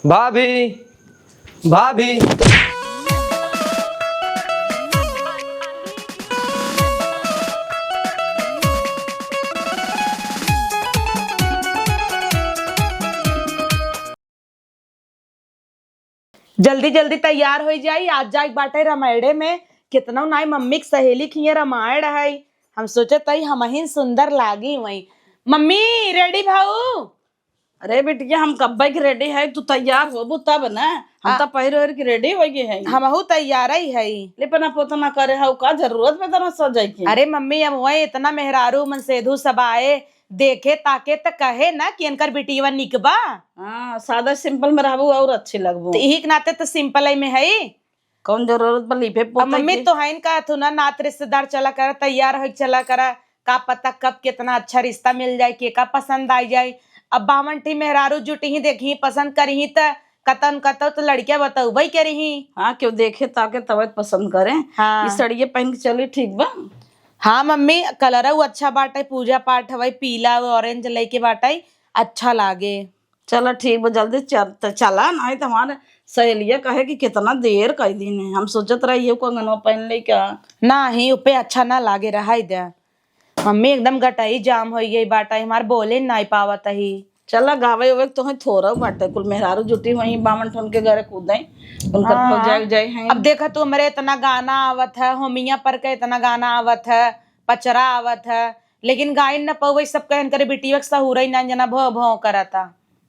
भाभी भाभी। जल्दी जल्दी तैयार हो जाई। आज जाए बाटे रामायणे में। कितना नाई मम्मी की सहेली की रामायण है। हम सोचे तई हम ही सुंदर लागी वही। मम्मी रेडी भाऊ। अरे बिटिया हम कब की रेडी है, तू तैयार होबू तब ना। हम तो पहले की रेडी हो गए है। हमहू तैयार ही है। लेकिन आप उतना करे हो का जरूरत में तना सजाई की। अरे मम्मी हम वही इतना मेहरारू मन सेधु सब आए देखे ताके त कहे ना कि इनकर बिटिया निकबा। हाँ सादा सिंपल में रहबू और अच्छी लगबू। तो यही के नाते तो सिंपल ही में है। कौन जरूरत पर लिपे अब मम्मी तो है इनका थू ना नात रिश्तेदार चला कर तैयार हो चला करा। का पता कब कितना अच्छा रिश्ता मिल जाए, के का पसंद आ जाए। अब बावंटी मेहरारू जुटी ही देखी पसंद करी त कतन कतो तो लड़कियां बताऊ भाई करी ही। हाँ क्यों देखे ताके तब पसंद करे। हाँ। इस सड़िए पहन के चली ठीक बा। हाँ मम्मी कलर अच्छा बाटे, पूजा पाठ हवाई पीला ऑरेंज लेके बाटे अच्छा लागे। चलो ठीक बा जल्दी चला नहीं तो हमारे सहेलिया कहे कि कितना देर कर दिन है। हम सोचत रही ये कंगनवा पहन ले क्या ना ही उपे अच्छा ना लागे रहा दे। मम्मी एकदम गटाई जाम हो गई बाटा हमार बोले नहीं पावत ही। चला गावे उवे तो है थोड़ा बाटे कुल मेहरारू जुटी वही बामन ठन के घरे कूदे उनका हो जाए जाए हैं। अब देखा तू मेरे इतना गाना आवत है, होमिया पर के इतना गाना आवत है, पचरा आवत है, लेकिन गायन न पवे सब कहन करे बिटिया सहुरई ना जना भौ भौ करता।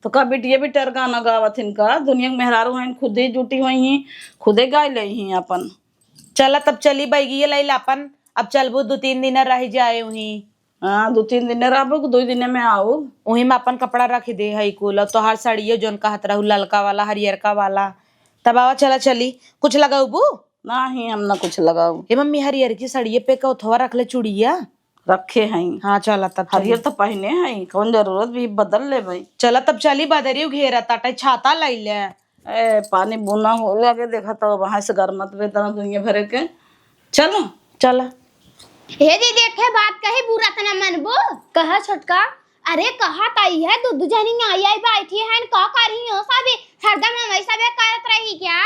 तो का बिटिया भी टर गाना गावत इनका दुनिया के मेहरारू हैं खुद ही जुटी हुई हैं खुदे गा ले ही अपन। चला तब चली बैगी लैला अपन। अब चलबू 2-3 दिन रह जाए वहीं। हाँ 2-3 दिन रहबो 2 दिन में आओ। वहीं में अपन कपड़ा रख दे है कुल। अब तो हर साड़ियो जोन कहत रहू ललका वाला हरियरका वाला। तब आवा चला चली कुछ लगाऊबू ना ही हम ना कुछ लगाओ। ए मम्मी हरियर की साड़िये पे कथवा रख ले चूड़िया रखे हैं। हाँ चला तब हरियर तो पहने हैं कौन जरूरत भी बदल ले भाई। चला तब चली बदरी घेरा ताटे छाता लाई ले। ए पानी बुना हो लगे देखा तो वहां से गर्मत में तना दुनिया भरे के। चलो चला। हे दीदी देखे बात कही बुरा तना मनबो। कहा छोटका। अरे कहा ताई है दूध जनी आई आई बैठी है का कर रही हो सब हरदम हम ऐसा बे करत रही क्या।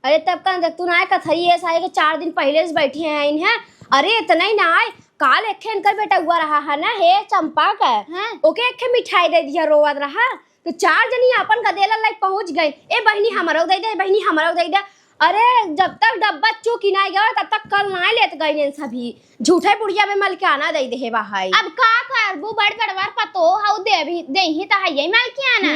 अरे तब का देख तू ना कथई है साहे के 4 दिन पहले से बैठी हैं इन है। अरे इतना ही ना आए काल एक इनकर बेटा हुआ रहा है ना हे चंपा का। हाँ। ओके एक मिठाई दे दिया रोवत रहा तो 4 जनी अपन गदेला लाइक पहुंच गए। ए बहनी हमरो दे दे, बहनी हमरो दे दे। अरे जब तक डब्बा चूकी ना गया तब तक कल ना लेत गए सभी झूठे बुढ़िया में मल के आना दे दे भाई। अब का करबू बड़ बड़वार पतो हाउ दे भी दे ही त है यही माल के आना।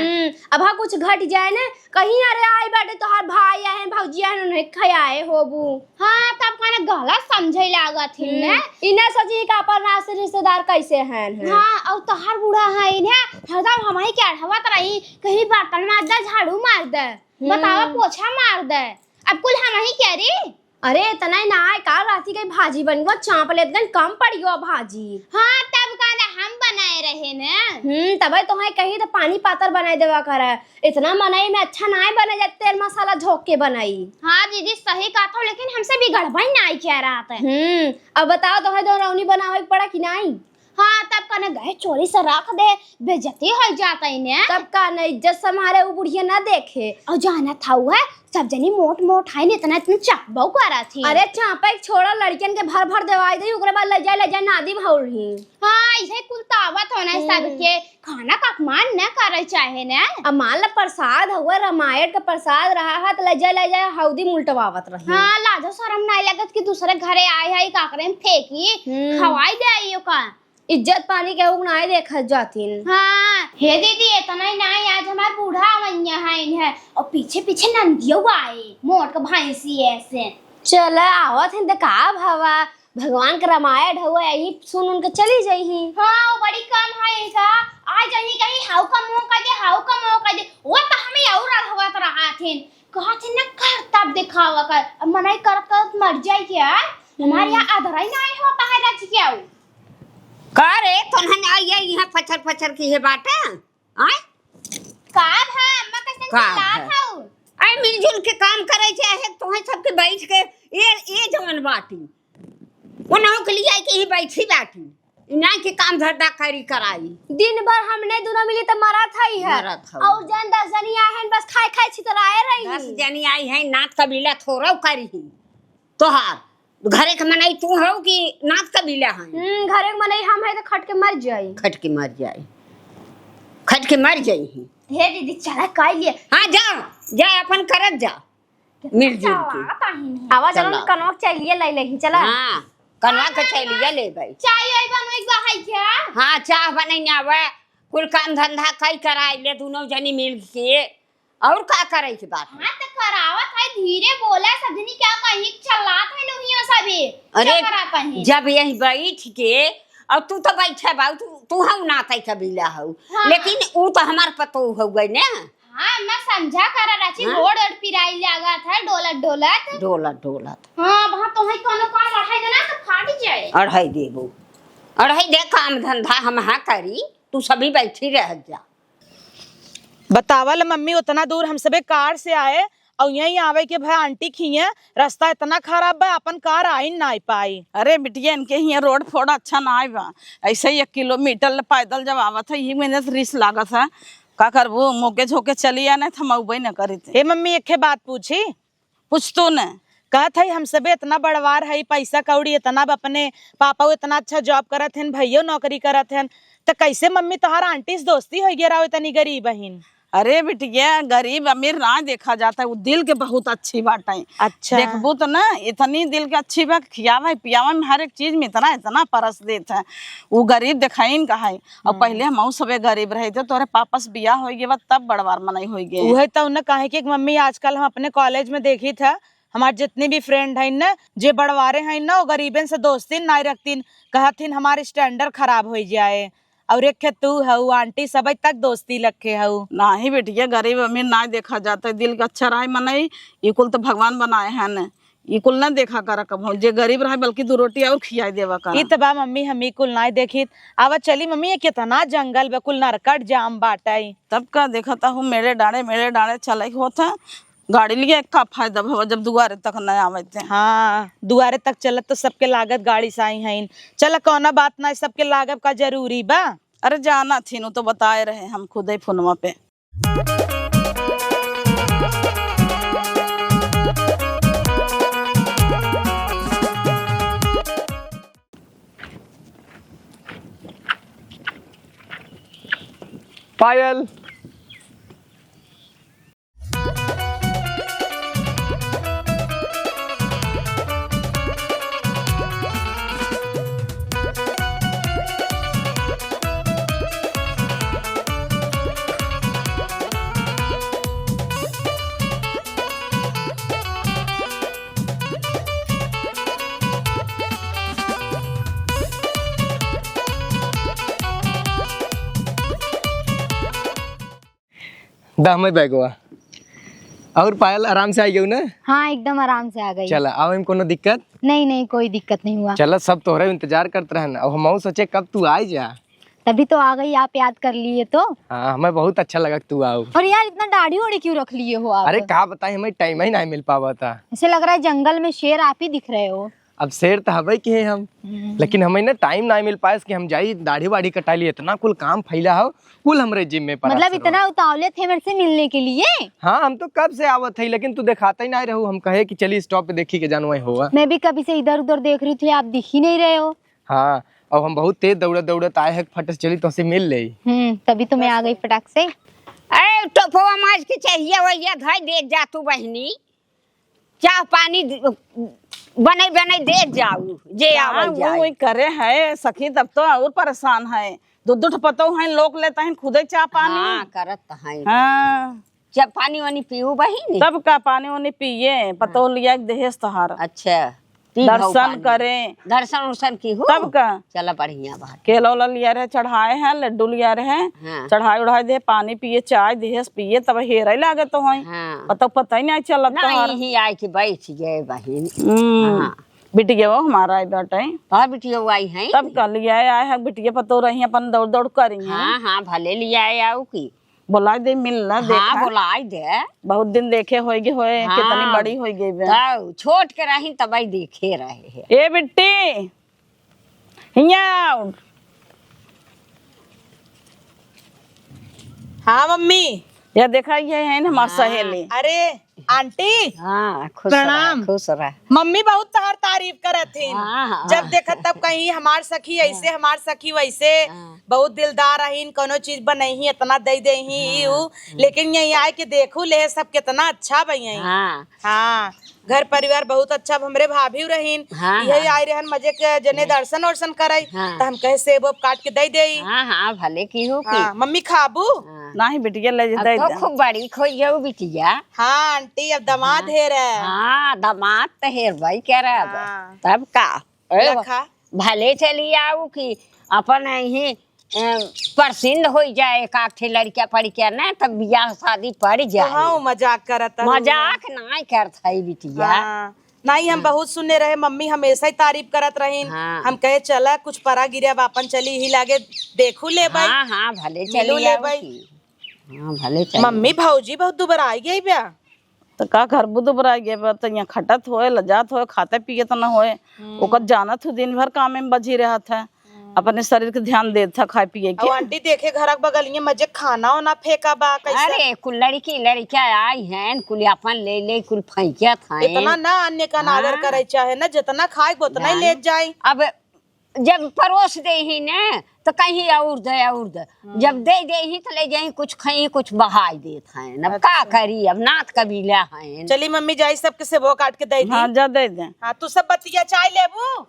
अब हाँ कुछ घट जाए ना कहीं अरे आई बाटे तोहार भाई है भौजिया है उन्हें खयाए होबू। हाँ तब कहना गलत समझे लागत ही ना। इन्हें सजी का पर ना से रिश्तेदार कैसे हैं। हाँ और तोहार बूढ़ा है इन्हें हरदम हमारी क्या हवत रही कहीं बर्तन मार दे झाड़ू मार दे बतावा पोछा मार दे। अब कुल हम ही कह रही। अरे इतना ही ना आए काल राती कहीं भाजी बन गो चांप लेत गन कम पड़ियो भाजी। हाँ तब कहना हम बनाए रहे ना। तब तो है कहीं तो पानी पातर बनाई देवा करे इतना मनाई में अच्छा ना बने जाते तेल मसाला झोंक के बनाई। हाँ दीदी सही कहा था लेकिन हमसे बिगड़वा ही नहीं क्या रहा था। अब बताओ तो है दौरौनी बनावे पड़ा कि नहीं। हाँ तब कहना गए चोरी से रख दे बेइज्जती हो जाता है। तब का न इज्जत समारे वो बुढ़िया ना देखे और जाना था हुआ सब जनी मोट मोट है न इतना इतना चकबो करा थी। अरे चापा एक छोड़ा लड़कियन के भर भर देवाई दे ओकरे बाद ले जाए नादी भौरी। हाँ ऐसे कुल तावत होना सबके खाना पकवान न करे चाहे ना। अब मान ला प्रसाद हुआ रामायण का प्रसाद रहा है तो ले जाए हौदी मुल्टवावत रही। हाँ लाजो शरम नहीं लगत कि दूसरे घरे आए है काकरे में फेंकी खवाई दे आइयो का इज्जत पानी के उगना देखा जातीन। हाँ हे दीदी इतना ही नहीं आज हमार बूढ़ा मैया है और पीछे पीछे नंदियो आए मोट का भैंसी ऐसे। चल आवत है का भावा भगवान का रामायण हुआ यही सुन उनके चली जाही। हाँ वो बड़ी कम है का आज जही कहीं हाउ का मुंह कर दे हाउ का मुंह कर दे वो तो हमें और हुआ तो रहा थे कहा थे न कर तब दिखावा कर अब मनाई करत करत मर जाए क्या हमारे यहाँ आधरा ही नहीं होता है रच क्या का रे तोहन आई यहाँ फचर फचर की है बाटा आय का है अम्मा कैसे लात हूं आई मिलजुल के काम करे चाहे तोहे सबके बैठ के ये जवन बाटी वो ना के लिए के ही बैठी बाटी इना के काम धंधा करी कराई दिन भर हमने दोनों मिली तो मरा था ही है मरा था। और जान 10 जनी आए बस खाए खाए छितराए 10 रही। जनी आई है नात कबीला थोड़ा करी ही तोहार घरे के मनाई तू हो कि नात कबीला है घरे में नहीं हम है तो खट के मर जाई। खट के मर जाए खट के मर जाई ही हे दीदी चला काई लिए। हाँ जा जा अपन करत जा मिलजुल के आवा चलो चला। कनवा चाहिए ले लेही चला। हाँ कनवा के चलिए ले भाई चाय वाय बनवे के बा है क्या? हाँ चाह बनई आवे कुल काम धंधा कई कराई ले दोनों जनी मिल के और का करे के बात हाँ तो करावत है धीरे बोला सबनी क्या कहीं चलात है लोही में सभी अरे क्या करा कहीं जब यही बैठ के और तू तो बैठे बाऊ तू हम नाते कबीला हो हाँ। लेकिन वो तो हमार पतो हो गई ना हाँ मैं समझा करा राची हाँ? रोड और पिराई लगा था डोलत डोलत डोलत डोलत हाँ वहाँ तो है कोनो काम रहा है ना तो फाट जाए। अढ़ाई देबो अढ़ाई दे काम धंधा हम हाँ करी तू सभी बैठी रह जा बतावल मम्मी उतना दूर हम सबे कार से आए और यहीं आवे के भाई आंटी खिए रास्ता इतना खराब बा अपन कार आई ना पाई। अरे बिटिया इनके यहाँ रोड फोड़ अच्छा ना आए बा ऐसे ही 1 किलोमीटर पैदल जब आवत है यही मैंने रिस लागत है का करबू मोके झोके चली आने थमउबे न करी थे। हे मम्मी एक बात पूछी पूछ तू न कहत है हम सबे इतना बड़वार है पैसा कौड़ी इतना अपने पापा इतना अच्छा जॉब करत हन भैया नौकरी करत हन तो कैसे मम्मी तोहार आंटी से दोस्ती हो गया रहा इतनी गरीब बहन। अरे बिटिया गरीब अमीर ना देखा जाता है वो दिल के बहुत अच्छी बात है। अच्छा देखबू तो ना इतनी दिल के अच्छी बात खियावा पियावा में हर एक चीज में इतना इतना परस देता है वो गरीब दिखाई का है। और पहले हम सबे गरीब रहे थे तोरे पापा से बियाह हो गया तब बड़वार मनाई हो गए वही तो उन्हें कहे कि मम्मी आजकल हम अपने कॉलेज में देखी था हमारे जितने भी फ्रेंड हैं ना जे बड़वारे हैं ना वो गरीबन से दोस्ती ना रखतीन कहतीन हमारे स्टैंडर्ड खराब हो जाए और एक तू हऊ आंटी सब तक दोस्ती रखे हऊ। ना ही बेटिया गरीब अमीर ना देखा जाता है दिल का अच्छा रहा मनाई ये कुल तो भगवान बनाए हैं न ये कुल ना देखा करा कब जे गरीब रहा बल्कि 2 रोटी और खियाई देवा कर ई तबा मम्मी हम कुल ना देखी आवा चली मम्मी ये कितना जंगल बे कुल नरकट जाम बाटाई तब का देखा था हूँ मेरे डाड़े चला होता गाड़ी लिया का फायदा भवा जब दुआरे तक न आवे थे। हाँ दुआरे तक चलत तो सबके लागत गाड़ी साई है चल कौना बात ना सबके लागत का जरूरी बा। अरे जाना थी नु तो बताए रहे हम खुद ही फोनवा पे। पायल दाम बैगवा और पायल आराम से आई गई ना। हाँ एकदम आराम से आ गई। चला आओ हम कोनो दिक्कत नहीं नहीं कोई दिक्कत नहीं हुआ। चला सब तोहरे इंतजार करते रहन और हम सोचे कब तू आई जा तभी तो आ गई आप याद कर लिए तो। हाँ हमें बहुत अच्छा लगा कि तू आओ। और यार इतना दाढ़ी ओढ़ी क्यों रख लिए हो आप? अरे कहा बताए हमें टाइम ही नहीं मिल पावा था। ऐसे लग रहा है जंगल में शेर आप ही दिख रहे हो। अब शेर तो हवे के है हम लेकिन हमें ना टाइम नहीं मिल पाए कि हम जाई दाढ़ी वाड़ी कटा लिए इतना कुल काम फैला हो कुल हमरे जिम में पड़ा। मतलब इतना उतावले थे मेरे से मिलने के लिए? हाँ हम तो कब से आवत है लेकिन तू दिखाता ही नहीं रहू हम कहे कि चलिए स्टॉप पे देखी के जानवा हुआ। मैं भी कभी से इधर उधर देख रही थी आप दिख ही नहीं रहे हो। हाँ और हम बहुत तेज दौड़त आए हैं फट से चली तो से मिल ले। तभी तो मैं आ गई फटाक से। अरे टोपवा माज के चाहिए वही धाई दे जा तू बहनी चाह पानी बने दे जाऊ जे आवल जाए। वही करे है सखी तब तो और परेशान है दूध पतो है लोग लेता है खुद चाह पानी। हाँ करत है हाँ जब पानी वानी पीऊ बहिनी तब का पानी वानी पिए पतो लिया देहेस तोहार अच्छा दर्शन करे दर्शन उर्शन की हो तब का चला बढ़िया बात। केला उला लिया रहे चढ़ाए हैं लड्डू लिया रहे हाँ। चढ़ाए उढ़ाए दे पानी पिए चाय देहेस पिए तब हेरा लागे तो है हाँ पता ही नहीं चलत तोहार। नहीं आई के बैठ गए बहन। हाँ। बिटिया वो हमारा आई बेटा तोहर बिटिया आई है तब का लिया आए है बिटिया पतो रही अपन दौड़ दौड़ करी हाँ हाँ भले लिया आओ की बोला दे मिलना हाँ देखा बोलाई दे बहुत दिन देखे होएगे होए हाँ। कितनी बड़ी हो गई बे। तो छोट के रही तब देखे रहे हैं। ए बिट्टी हिया हाँ मम्मी यह देखा ये है ना हमार सहेली। अरे आंटी हाँ खुश प्रणाम। रह, खुश रह। मम्मी बहुत तहार तारीफ करत थी। हाँ, हाँ, जब देखत तब कहीं हमार सखी ऐसे हमार सखी वैसे, बहुत दिलदार रहीन, कोनो चीज बनही इतना दे दे ही लेकिन यही आए के देखू ले सब कितना अच्छा भई। हाँ हाँ घर परिवार बहुत अच्छा, हमरे भाभी रहीन। हाँ, यही आए रहन मजे के जने दर्शन वर्शन करई हाँ। तो हम कहे सेब वेब काट के दे देई। हाँ हाँ भले की हो की। हाँ मम्मी खाबू। नहीं बिटिया ले अब दे तो खूब बड़ी खोई जाऊ बिटिया। हाँ आंटी अब दामाद है रे। हाँ दामाद तो हेर भाई कह रहा है हाँ। तब का ए, रखा भले चली आऊ कि अपन यही प्रसिद्ध हो जाए काठे लड़किया पड़किया ना तब बियाह शादी पड़ तो जाए। हाँ मजाक करत हूँ। मजाक नहीं करत है बिटिया। हाँ। नहीं हम बहुत सुने रहे, मम्मी हमेशा ही तारीफ करत रहीन। हाँ। हम कहे चला कुछ परा गिरे बापन चली ही लागे देखू ले भाई। हाँ हाँ भले मिलू चली ले आऊ भाई। की। हाँ भले चली। मम्मी भौजी बहुत दुबारा आई गई ब्या। तो का घर बुद बरा गए तो यहाँ खटत होए लजात होए खाते पिए तो न होए ओकर जानत हो दिन भर काम में बजी रहा था, अपने शरीर के ध्यान देत था खाए पिए और के। आंटी देखे घर बगलिए मजे खाना वाना फेंका बा कैसे। अरे कुल लड़की लड़किया आई हैं कुल अपन ले ले कुल फैकिया था। इतना ना अन्य का नादर करे चाहे ना, जितना खाए उतना ही ले जाए। अब जब परोस दे ही न तो कहीं और दे जब दे दे ही तो ले जाए कुछ खाई कुछ बहाई देत हैं। अब का करी अब नाथ कबीला हैं। चली मम्मी जाई सबके सेबो काट के दे दी। हाँ जा दे दे। हाँ तू सब बतिया चाय लेबू।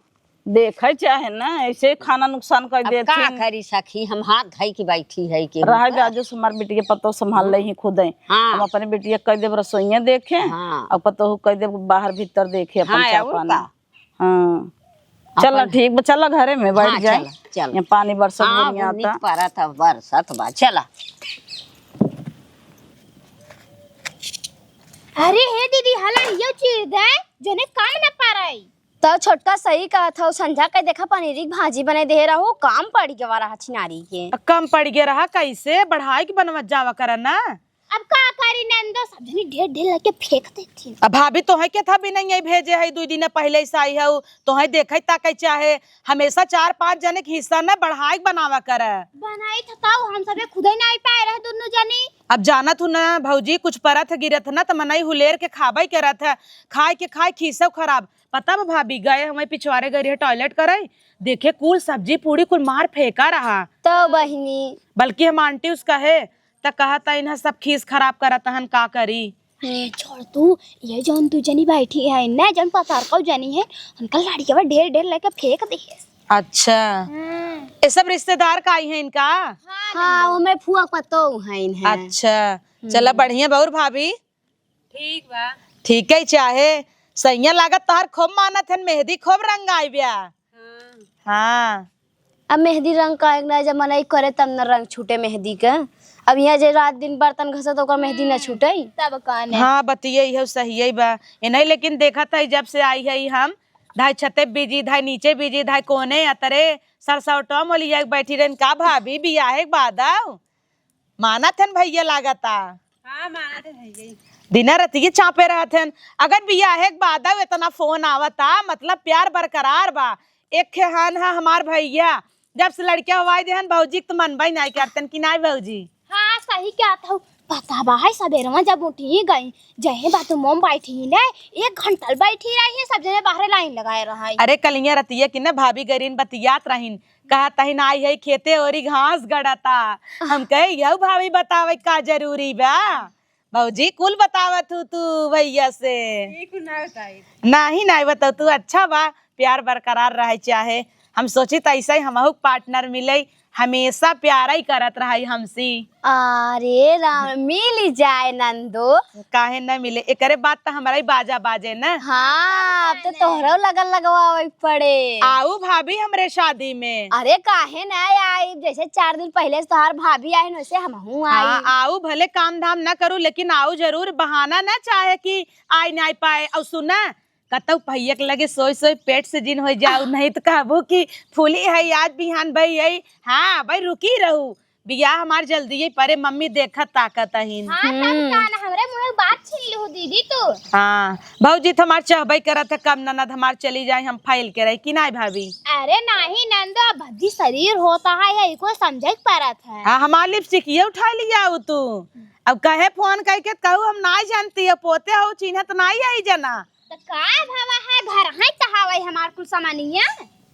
देखे चाहे ना ऐसे खाना नुकसान कर अब देते का करी सखी हम हाथ धई की बैठी है के रह जाजो हमार बेटी के पतो संभाल ले ही खुद हाँ। हम अपने बेटी कह देव रसोइया देखे हाँ। और पतो कह देव बाहर भीतर देखे अपन हाँ, चाय और पानी। का? हाँ चलो ठीक बा, चलो घरे में बैठ हाँ, जाए। चलो, चलो। यहाँ पानी बरसत हाँ बढ़िया बुनी आता। परत अब बरसत बा चला। अरे हे दीदी हला यो चीज है जने काम न पाराई। तो छोटका सही कहा था संझा के देखा पनीर की भाजी बने दे रहा हूँ काम पड़ गया रहा छिनारी के। कम पड़ गया रहा कैसे बढ़ाई के बनवा जावा कर ना। अब का करी नंदो सब जने ढेर ढेर लेके फेंक देती। अब भाभी तो है के था भी नहीं भेजे है 2 दिन पहले से आई है तो है देखे ताके चाहे हमेशा 4-5 जने के हिस्सा न बढ़ाई बनावा करे। बनाई था ताऊ हम सबे खुद ही नहीं पाए रहे दोनों जनी। अब जानत हूँ ना भौजी कुछ परत गिरत ना तो मनई हुलेर के खाबई के रहत है, खाए के खाए खीसव खराब। पता बा भाभी गए हमें पिछवाड़े गए टॉयलेट करे देखे कुल सब्जी पूरी कुल मार फेंका रहा। तो बहिनी बल्कि हम आंटी उसका है तो कहा था इन्हें सब खीस खराब करत हन का करी। छोड़ तू ये जौन तू जनी बैठी है ना जौन पतार को जनी है उनका लाड़ी के ढेर ढेर लेके फेंक दे। अच्छा ये सब रिश्तेदार का आई है इनका। हाँ वो मैं फुआ पतो है। अच्छा चला बढ़िया बहुर भाभी। ठीक बा ठीक है चाहे सैया लागत तोहर खूब मानत है, मेहंदी खूब रंग आई ब्या। हाँ अब मेहंदी रंग का एक ना जब मनई करे तब न रंग छूटे मेहंदी का। अब यहाँ जे रात दिन बर्तन घसे तो मेहंदी न छूटे तब काने। हाँ बतिये है सही है बा नहीं लेकिन देखा था जब से आई है हम धाई छते बीजी धाई नीचे बीजी धाई कोने अतरे सरसौटो मोलिया बैठी रहे का भाभी बियाहे बादाव मानत है भैया लागता। हाँ मानत है भैया दिना रतिये चापे रहते हैं। अगर बियाहे बादाव इतना फोन आवता मतलब प्यार बरकरार बा। एक खेहान है हमार भैया जब से लड़कियां हवाई देहन भौजी तो मन भाई नहीं करते कि नहीं भौजी। हाँ सही क्या था पता बा है सवेरे जब उठी गई जहे बाथरूम बैठी ने 1 घंटा बैठी रही है सब जने बाहर लाइन लगाए रहा। अरे कलिया रतिया कि ना भाभी गरीन बतियात रहीन कहा तहिन आई है खेते ओरी घास गड़ता। हम कहे यह भाभी बतावे का जरूरी बा भौजी कुल बतावत हूँ तू भैया से नहीं बताओ तू अच्छा बा प्यार बरकरार रहे चाहे। हम सोची तो ऐसा ही हमहू पार्टनर मिले हमेशा प्यार ही करत रही हमसी। अरे राम मिल जाए नंदो काहे न मिले एकरे बात तो हमारा ही बाजा बाजे न। हाँ अब तो तोहरो लगन लगवावे पड़े। आओ भाभी हमरे शादी में। अरे काहे ना आई जैसे 4 दिन पहले से तोहार भाभी आई वैसे हमहू आई। हाँ आओ भले काम धाम न करूँ लेकिन आओ जरूर बहाना न चाहे कि आई नहीं पाए। और सुना कतौ भैया के लगे सोई सोई पेट से जिन हो जाऊ नहीं तो कहबो कि फूली है आज बिहान भाई है। हाँ भाई रुकी रहू बियाह हमार जल्दी ही परे मम्मी देखत ताकत हिन। हाँ तब काना हमरे मुंह में बात छीन ली हो दीदी तू। हाँ भौजी तो हमार चाहबई करत है कम ननद हमार चली जाए हम फाइल के रही कि नहीं भाभी। अरे नहीं नंदो भद्दी शरीर होता है यही को समझ परत है। हाँ हमार लिपस्टिक ये उठा लिया तू अब कहे फोन करके कहू हम ना जानती है, पोते हो चिन्हत नहीं आई जना। तो का भावा है घर है तहावे हमार कुल सामानिया।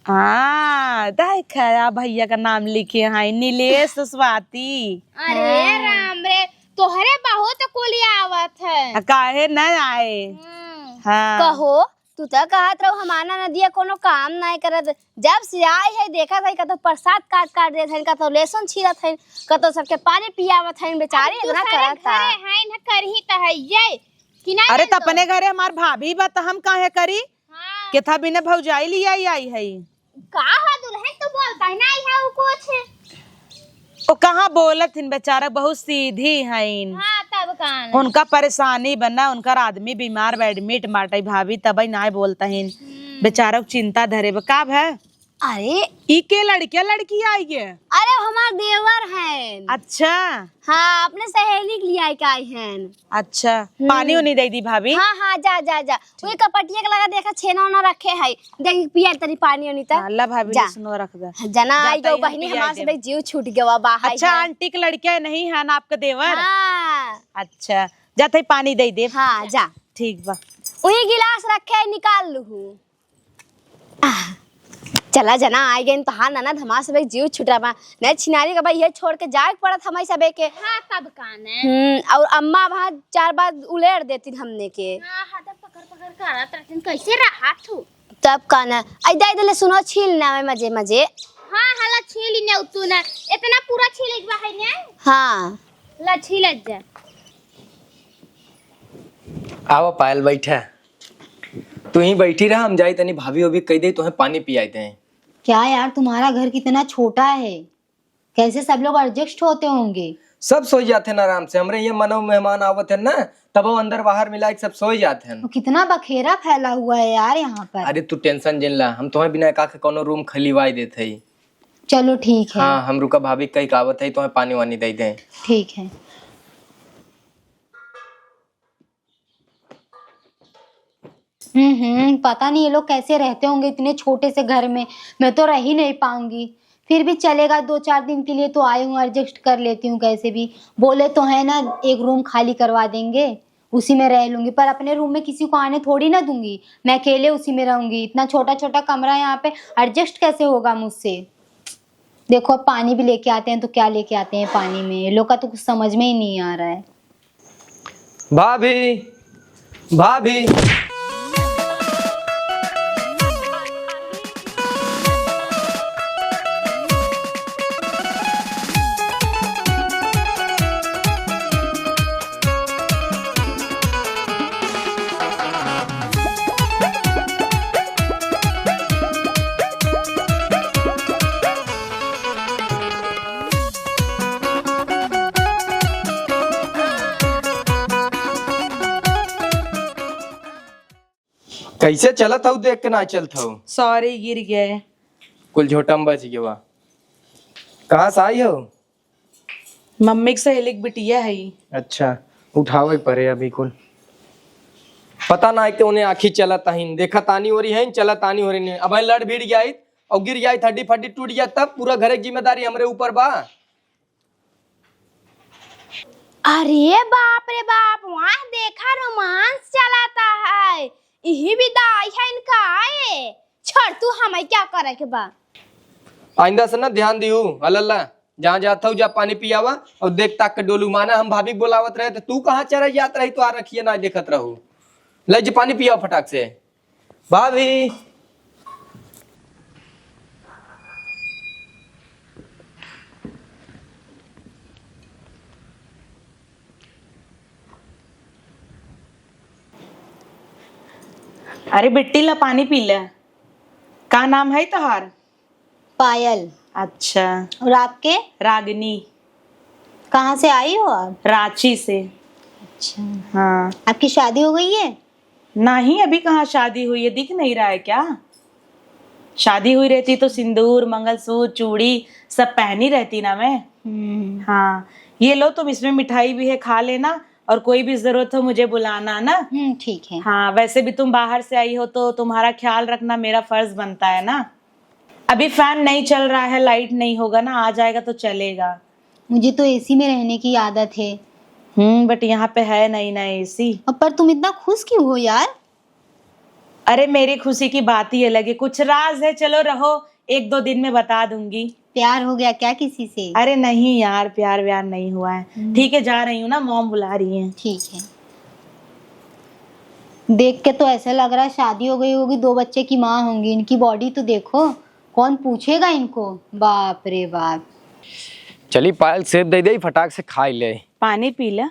हाँ देख भैया का नाम लिखे हैं, नीलेश स्वाति। अरे राम रे, तोहरे बहुत कुल आवत है। काहे न आए। हाँ कहो तू तो कहत रहो हमारा नदिया कोनो काम नहीं करत, जब से आई है देखा था कतो प्रसाद काट काट देत है, कतो लेसन छीरत है, कतो सबके पानी पियावत है, बेचारे इतना करत था। है न करही त है ये कि नहीं। अरे तपने घरे हमार भाभी बा तो हम काहे करी। हाँ। के था बिना भौजाई लिया आई है। का है दुल्हन तो बोलता है नहीं है वो कुछ। वो कहाँ बोलत हिन, बेचारा बहुत सीधी है। हाँ तब कान उनका परेशानी बना, उनका आदमी बीमार एडमिट माटे भाभी तब ना बोलता हिन, बेचारा चिंता धरे का है। अरे ई के लड़किया लड़की आई है। अरे हमार देवर हैं। अच्छा हाँ अपने सहेली के लिए के आई हैं। अच्छा पानी उनी दे दी भाभी। हाँ हाँ जा जा जा, वही कपटिया के लगा देखा छेना उना रखे है, देख पिया तनी पानी उनी त अल्लाह भाभी जा। ने सुनो रख दे जना आई जाता गो ही बहनी पिया हमार दे। से जीव छूट गवा बाहर। अच्छा आंटी के लड़किया नहीं है ना आपका देवर। हाँ अच्छा जाते ही पानी दे दे। हाँ जा, ठीक बा। वही गिलास रखे है निकाल लू। चला जना आई गई तो हाँ ननद हमार सबे जीव छुटा बा, नहीं छिनारी का भाई ये छोड़ के जाए पड़त हमारे सबे के। हाँ तब कान है। और अम्मा वहाँ 4 बार उलेट देती हमने के। हाँ हाँ तब पकड़ पकड़ करत रहतिन, कैसे रहा तू। तब कहना आई दे दले सुनो छील ना में मजे मजे। हाँ हला छीली ने तू ना इतना पूरा छील बा है ने। हाँ ला छील जा। आओ पायल बैठा, तू ही बैठी रहा, हम जाई तनी भाभी ओभी कह दे तुम्हें पानी पियाई दे। क्या यार तुम्हारा घर कितना छोटा है, कैसे सब लोग एडजस्ट होते होंगे। सब सो जाते हैं आराम से, हमरे ये मनो मेहमान आवत है ना तब वो अंदर बाहर मिला के सब सो जाते हैं। तो कितना बखेरा फैला हुआ है यार यहाँ पर। अरे तू टेंशन जिन ला, हम तुम्हें बिना का के कोनो रूम खलीवाई देते ही। चलो ठीक है। हाँ हम रुका भाभी कई कावत है तुम्हें पानी वानी दे दे। ठीक है। पता नहीं ये लोग कैसे रहते होंगे इतने छोटे से घर में, मैं तो रह ही नहीं पाऊंगी। फिर भी चलेगा 2-4 दिन के लिए तो आई हूँ, एडजस्ट कर लेती हूँ कैसे भी। बोले तो है ना एक रूम खाली करवा देंगे, उसी में रह लूंगी, पर अपने रूम में किसी को आने थोड़ी ना दूंगी, मैं अकेले उसी में रहूंगी। इतना छोटा छोटा कमरा यहाँ पे एडजस्ट कैसे होगा मुझसे। देखो अब पानी भी लेके आते हैं तो क्या लेके आते हैं पानी में, ये लोग का तो कुछ समझ में ही नहीं आ रहा है। भाभी भाभी कैसे चलत हो, देख के ना चलत हो। सॉरी गिर गए। कुल झोटम बच गया। कहाँ से आई हो। मम्मी की सहेली की बिटिया है। अच्छा उठावे पड़े अभी कुल पता ना है कि उन्हें आखिर चला ताहिन देखा तानी हो रही है, चला तानी हो रही नहीं। अब लड़ भीड़ गया और गिर गया, हड्डी फड्डी टूट गया, तब पूरा घर की जिम्मेदारी हमरे ऊपर बा। अरे बाप रे बाप, वहाँ देखा रोमांस चलाता है, यही विदाई है इनका। आए छोड़ तू हमें क्या करे के बा। आइंदा से ना ध्यान दियो। अल्लाह जहाँ जाता हूँ जा पानी पियावा और देख ताक के डोलू। माना हम भाभी बोलावत रहे तो तू कहाँ चढ़ जात रही, तो आ रखिए ना देखत रहू। ले जी पानी पियाओ फटाक से। भाभी अरे बिट्टी ला पानी पी ले। का नाम है तोहार। पायल। अच्छा और आपके। रागिनी। कहाँ से आई हो आप। रांची से। अच्छा हाँ आपकी शादी हो गई है। नहीं अभी कहाँ शादी हुई है, दिख नहीं रहा है क्या। शादी हुई रहती तो सिंदूर मंगलसूत्र चूड़ी सब पहनी रहती ना मैं। हाँ ये लो तुम, इसमें मिठाई भी है, खा लेना, और कोई भी जरूरत हो मुझे बुलाना ना। ठीक है। हाँ वैसे भी तुम बाहर से आई हो तो तुम्हारा ख्याल रखना मेरा फर्ज बनता है ना। अभी फैन नहीं चल रहा है, लाइट नहीं होगा ना, आ जाएगा तो चलेगा। मुझे तो एसी में रहने की आदत है, बट यहाँ पे है नहीं ना एसी। अब पर तुम इतना खुश क्यों हो यार? अरे मेरी खुशी की बात ही अलग है, कुछ राज है, चलो रहो, 1-2 दिन में बता दूंगी। प्यार हो गया क्या किसी से? अरे नहीं यार, प्यार व्यार नहीं हुआ है। ठीक है, जा रही हूँ ना, मॉम बुला रही है। ठीक है। देख के तो ऐसा लग रहा है शादी हो गई होगी, 2 बच्चे की माँ होंगी। इनकी बॉडी तो देखो, कौन पूछेगा इनको? बाप रे बाप। चली पायल सेब दे दे, फटाक से खाई ले। पानी पी ले।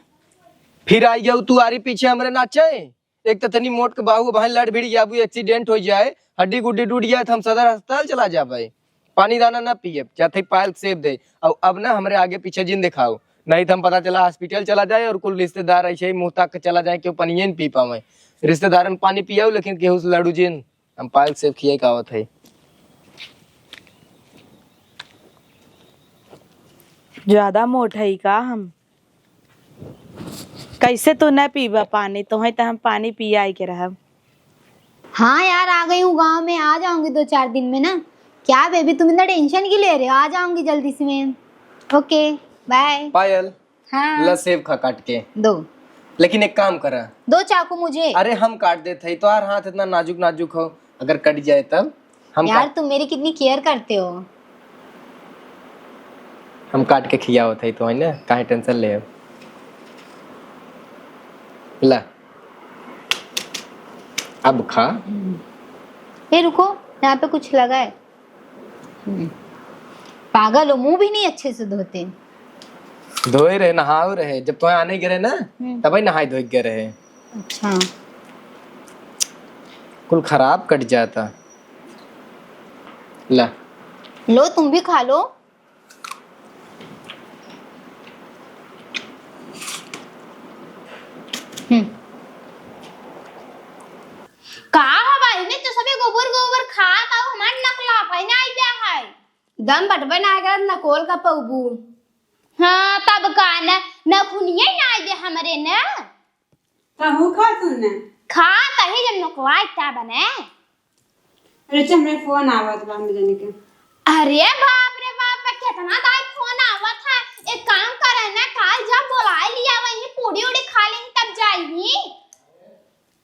फिर आई जाऊ तू आरी पीछे हमरे नाचे। एक तो तनी मोट के बाहू बहन लड़ भिड़ जाबू, एक्सीडेंट हो जाए, हड्डी गुड्डी टूट जाए तो हम सदर अस्पताल चला जाबे। पानी दाना ना पिए, चाहे पायल सेब दे। और अब ना हमरे आगे पीछे जिन दिखाओ, नहीं तो हम पता चला हॉस्पिटल चला जाए और कुल रिश्तेदार ऐसे ही मुंह ताक के चला जाए, क्यों पानी नहीं पी पावे। रिश्तेदारन पानी पियाऊ लेकिन केहू से लड़ू जिन, हम पायल सेब खिए का आवत है। ज्यादा मोट है का हम? कैसे तो न पीबा पानी, तो है तो हम पानी पिए आई के रहब। हाँ यार, आ गई हूँ गांव में, आ जाऊंगी 2-4 दिन में ना। क्या बेबी तुम इतना टेंशन क्यों ले रहे हो? आ जाऊंगी जल्दी से मैं। Okay bye. पायल हाँ ला सेब खा काट के 2 लेकिन एक काम करा। 2 चाकू मुझे। अरे हम काट देते तो यार, हाथ इतना नाजुक नाजुक हो, अगर कट जाए तब हम यार तुम मेरी कितनी केयर करते हो। हम काट के खिया होता है तो है ना, काहे टेंशन ले। अब ला अब खा। ये रुको, यहाँ पे कुछ लगा है। पागल हो, मुंह भी नहीं अच्छे से धोते। धोए रहे, नहाओ रहे, जब तो आने गिरे ना तब ही नहाए धोए गए रहे। अच्छा कुल खराब कट जाता। ला लो तुम भी खा लो। का हवाई ने तो सभी गोबर गोबर खा का हमार नकला पहिना आई गया है। दम बटबे ना कर नकोल का पौबू। हाँ तब का न खुनिए ना आई दे हमरे न। कहूँ खा तूने? खा कहीं जब नकला क्या बने। अरे चमरे फोन आवत बा हम जाने के। अरे बाप रे बाप, कितना दाई फोन आवत है। एक काम करे ना, काल जब बुला लिया वही पूरी उड़ी खा लेंगे तब जाएगी।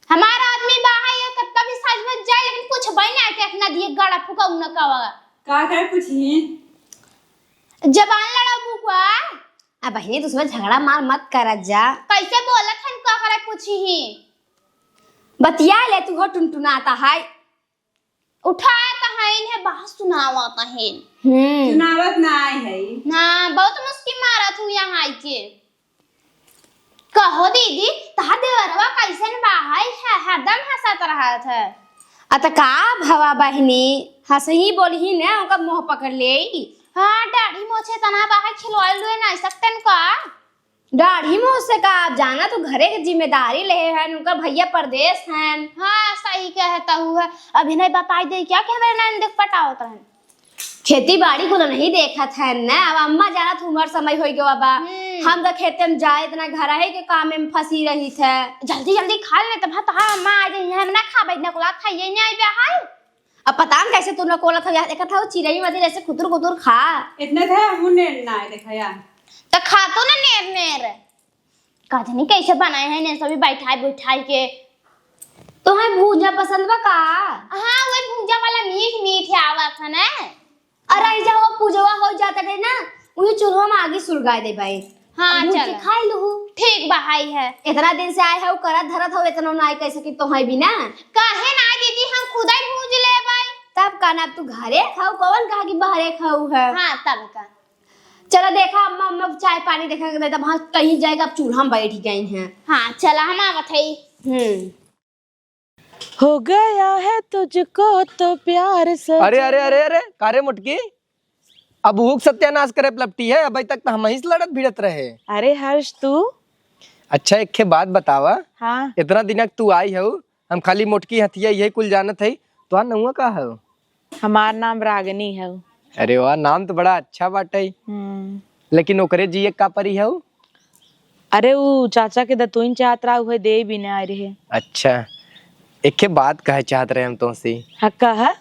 हमारा आदमी बाहर है, कब कभी साज बज जाए, लेकिन कुछ बना के अपना दिए गड़ा फुका उन का का करे पूछी? जबान लड़ा बुकवा। अब बहनी तो उसमें झगड़ा मार मत कर जा। कैसे बोलत हन का करे पूछी ही। बतिया ले तू हो टुनटुनाता है। उठाया तो है इन्हें बात सुनावत है। सुनावत ना आई है ना, बहुत मुश्किल मारत हूँ यहाँ आई के। कहो दीदी, तहा देवरवा कैसन बाहर है, हरदम हंसत रहत है। अत का भवा बहनी हंसही बोलही ने उनका मुंह पकड़ ले। हाँ दाढ़ी मोछे तना बाहर खिलवाए लुए ना सकतन का। दाढ़ी मुंह से का आप जाना तो घरे की जिम्मेदारी ले है, उनका भैया परदेश हैं। हाँ सही कहता हूँ। अभी नहीं बताई दे क्या क्या मेरे नैन देख पटावत रहन। खेती बाड़ी को तो नहीं देखा था ना, अब अम्मा जाना तो उम्र समय हो गया बाबा। हम तो खेते में जाए इतना घर है के काम में फंसी रही थे। जल्दी जल्दी खा ले तब हाँ हाँ माँ आ जाए हम ना खा बैठने को लात खाइए नहीं आई हाय। अब पता नहीं कैसे तुमने कोला था यार, देखा था वो चिड़ई मत ऐसे खुतुर खुतुर खा। इतने थे मुन्ने ना देखा यार। तो खा तो ना नेर नेर। कहते नहीं कैसे बनाए हैं ने सभी बैठाई बैठाई के। तुम्हें भूजा पसंद बा का? हाँ वो भूजा वाला मीठ मीठ आवत है ना। अरे जा वो पूजवा हो जाता है ना, उही चूल्हा में आगे सुलगाए दे भाई। हाँ चल खाई लू। ठीक बहाई है। इतना दिन से आए हो करत धरत हो, इतना ना आई कैसे कि तो है भी ना। काहे ना दीदी, हम खुद ही भूज ले भाई। तब का ना तू घरे खाओ, कौन कहा कि बाहरे खाऊ है। हाँ तब का। चलो देखा अम्मा अम्मा चाय पानी देखा के तब हाँ कहीं जाएगा, अब चूल्हा में बैठ गई हैं। हाँ चला हम आवत है। हो गया है तुझको तो प्यार से। अरे अरे अरे अरे कारे मुटकी, अब हुक सत्यानाश करे पलपटी है। अभी तक तो हम ही से लड़त भिड़त रहे। अरे हर्ष तू। अच्छा एक बात बतावा। हाँ इतना दिन तू आई हो, हम खाली मोटकी हथिया यही कुल जानत है, तो नहुआ का हो? हमार नाम रागनी है। अरे वाह, नाम तो बड़ा अच्छा बाटे। लेकिन ओकरे जी का परी है? अरे वो चाचा के दतुइन चाहत रहा हुए दे भी ना आ रहे। अच्छा एक बात कहे चाहत रहे हम तुमसे। हाँ कहा।